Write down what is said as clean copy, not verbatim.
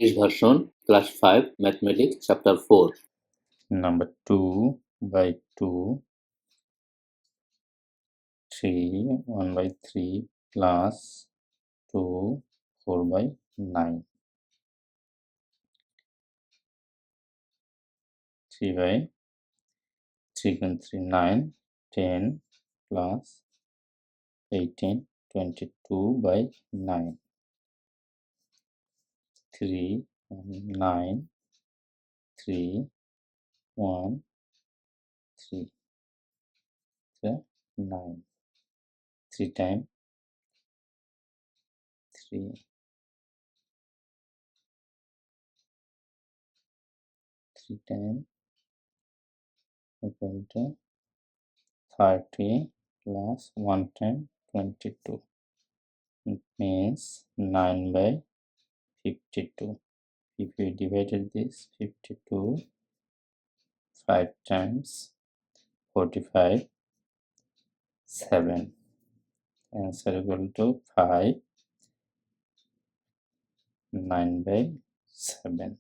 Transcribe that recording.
English version, class 5, mathematics, chapter 4. Number 2 by 2, 3, 1 by 3 plus 2, 4 by 9. 3 by 3 and 3, 9, 10 plus 18, 22 by 9. 3, 9, 3, 1, 3, 9. 3 times 3, 3 times equal to 30 plus 1 time 22. It means 9 by 52. If we divided this 52 5 times 45, 7. Answer equal to 5, 9 by 7.